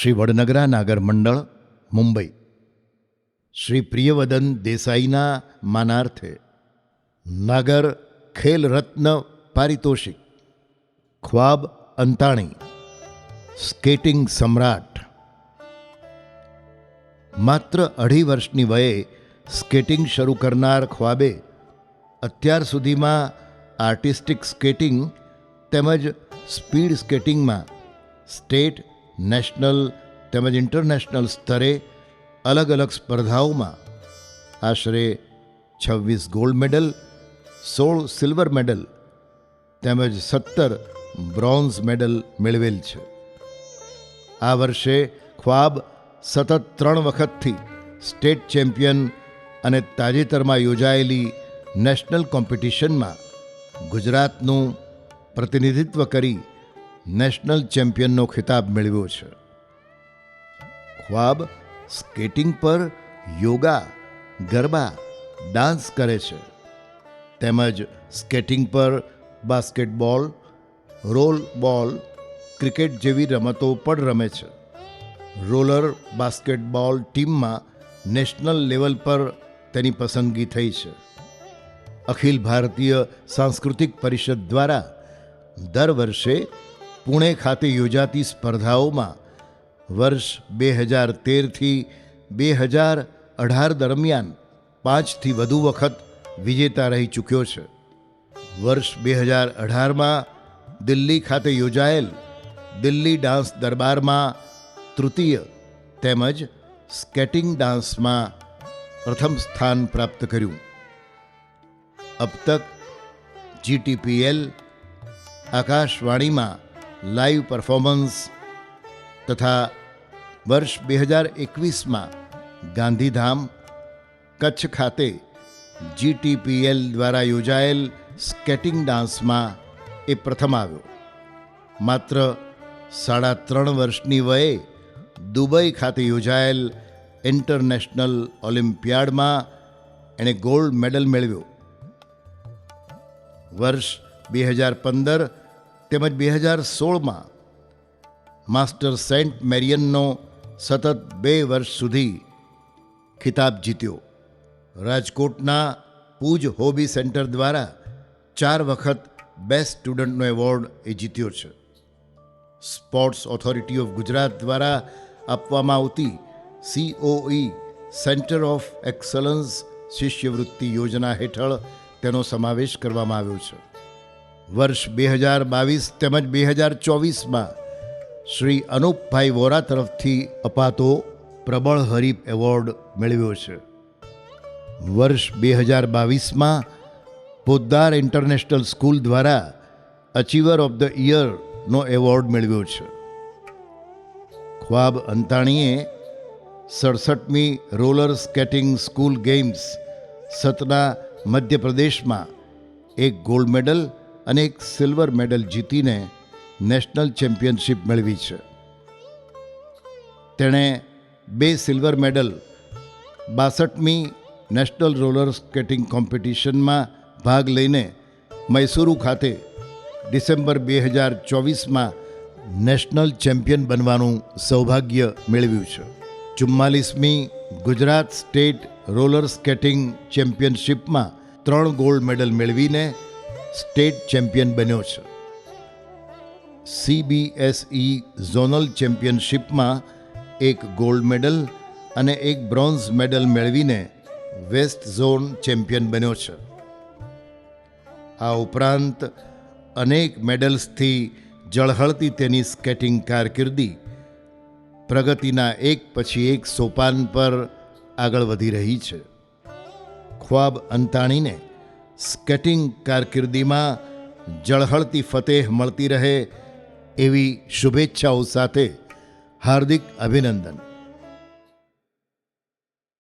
શ્રી વડનગરા નાગર મંડળ, મુંબઈ. શ્રી પ્રિયવદન દેસાઈના માનાર્થે નાગર ખેલ રત્ન પારિતોષિક. ખ્વાબ અંતાણી, સ્કેટિંગ સમ્રાટ. માત્ર 2.5 વર્ષની વયે સ્કેટિંગ શરૂ કરનાર ખ્વાબે અત્યાર સુધીમાં આર્ટિસ્ટિક સ્કેટિંગ તેમજ સ્પીડ સ્કેટિંગમાં સ્ટેટ, નેશનલ તેમજ ઇન્ટરનેશનલ સ્તરે અલગ અલગ સ્પર્ધાઓમાં આશરે 26 ગોલ્ડ મેડલ, 16 સિલ્વર મેડલ તેમજ 17 બ્રોન્ઝ મેડલ મેળવેલ છે. આ વર્ષે ખ્વાબ સતત 3 વખતથી સ્ટેટ ચેમ્પિયન અને તાજેતરમાં યોજાયેલી નેશનલ કોમ્પિટિશનમાં ગુજરાતનું પ્રતિનિધિત્વ કરી નેશનલ ચેમ્પિયનનો ખિતાબ મેળવ્યો છે. ખ્વાબ સ્કેટિંગ પર યોગા, ગરબા, ડાન્સ કરે છે તેમજ સ્કેટિંગ પર બાસ્કેટબોલ, રોલ બોલ, ક્રિકેટ જેવી રમતો પણ રમે છે. રોલર બાસ્કેટબોલ ટીમમાં નેશનલ લેવલ પર તેની પસંદગી થઈ છે. અખિલ ભારતીય સાંસ્કૃતિક પરિષદ દ્વારા દર વર્ષે પુણે ખાતે યોજાતી સ્પર્ધાઓમાં વર્ષ 2013થી 2018 દરમિયાન 5થી વધુ વખત વિજેતા રહી ચૂક્યો છે. વર્ષ 2018માં દિલ્હી ખાતે યોજાયેલ દિલ્હી ડાન્સ દરબારમાં તૃતીય તેમજ સ્કેટિંગ ડાન્સમાં પ્રથમ સ્થાન પ્રાપ્ત કર્યું. અબ તક GTPL, આકાશવાણીમાં લાઈવ પરફોર્મન્સ તથા વર્ષ 2021માં ગાંધીધામ, કચ્છ ખાતે GTPL દ્વારા યોજાયેલ સ્કેટિંગ ડાન્સમાં એ પ્રથમ આવ્યો. માત્ર 3.5 વર્ષની વયે દુબઈ ખાતે યોજાયેલ ઇન્ટરનેશનલ ઓલિમ્પિયાડમાં એણે ગોલ્ડ મેડલ મેળવ્યો. વર્ષ 2015 તેમજ 2016માં માસ્ટર સેન્ટ મેરિયનનો સતત 2 વર્ષ સુધી ખિતાબ જીત્યો. રાજકોટના પૂજ હોબી સેન્ટર દ્વારા 4 વખત બેસ્ટ સ્ટુડન્ટનો એવોર્ડ એ જીત્યો છે. સ્પોર્ટ્સ ઓથોરિટી ઓફ ગુજરાત દ્વારા આપવામાં આવતી COE સેન્ટર ઓફ એક્સલન્સ શિષ્યવૃત્તિ યોજના હેઠળ તેનો સમાવેશ કરવામાં આવ્યો છે. વર્ષ 2022 તેમજ 2024માં શ્રી અનુપભાઈ વોરા તરફથી અપાતો પ્રબળ હરીફ એવોર્ડ મેળવ્યો છે. વર્ષ 2022માં પોદ્દાર ઇન્ટરનેશનલ સ્કૂલ દ્વારા અચીવર ઓફ ધ યરનો એવોર્ડ મેળવ્યો છે. ખ્વાબ અંતાણીએ 67મી roller skating school games Satna મધ્યપ્રદેશમાં 1 ગોલ્ડ મેડલ અને 1 સિલ્વર મેડલ જીતીને નેશનલ ચેમ્પિયનશિપ મેળવી છે. તેણે 2 સિલ્વર મેડલ 62મી નેશનલ રોલર સ્કેટિંગ કોમ્પિટિશનમાં ભાગ લઈને મૈસૂરુ ખાતે ડિસેમ્બર 2024માં નેશનલ ચેમ્પિયન બનવાનું સૌભાગ્ય મેળવ્યું છે. 44મી ગુજરાત સ્ટેટ રોલર સ્કેટિંગ ચેમ્પિયનશિપમાં 3 ગોલ્ડ મેડલ મેળવીને સ્ટેટ ચેમ્પિયન બન્યો છે. CBSE ઝોનલ ચેમ્પિયનશિપમાં 1 ગોલ્ડ મેડલ અને 1 બ્રોન્ઝ મેડલ મેળવીને વેસ્ટ ઝોન ચેમ્પિયન બન્યો છે. આ ઉપરાંત અનેક મેડલ્સથી ઝળહળતી તેની સ્કેટિંગ કારકિર્દી પ્રગતિના એક પછી એક સોપાન પર આગળ વધી રહી છે. ખ્વાબ અંતાણીને સ્કેટિંગ કારકિર્દીમાં ઝળહળતી ફતેહ મળતી રહે એવી શુભેચ્છાઓ સાથે હાર્દિક અભિનંદન.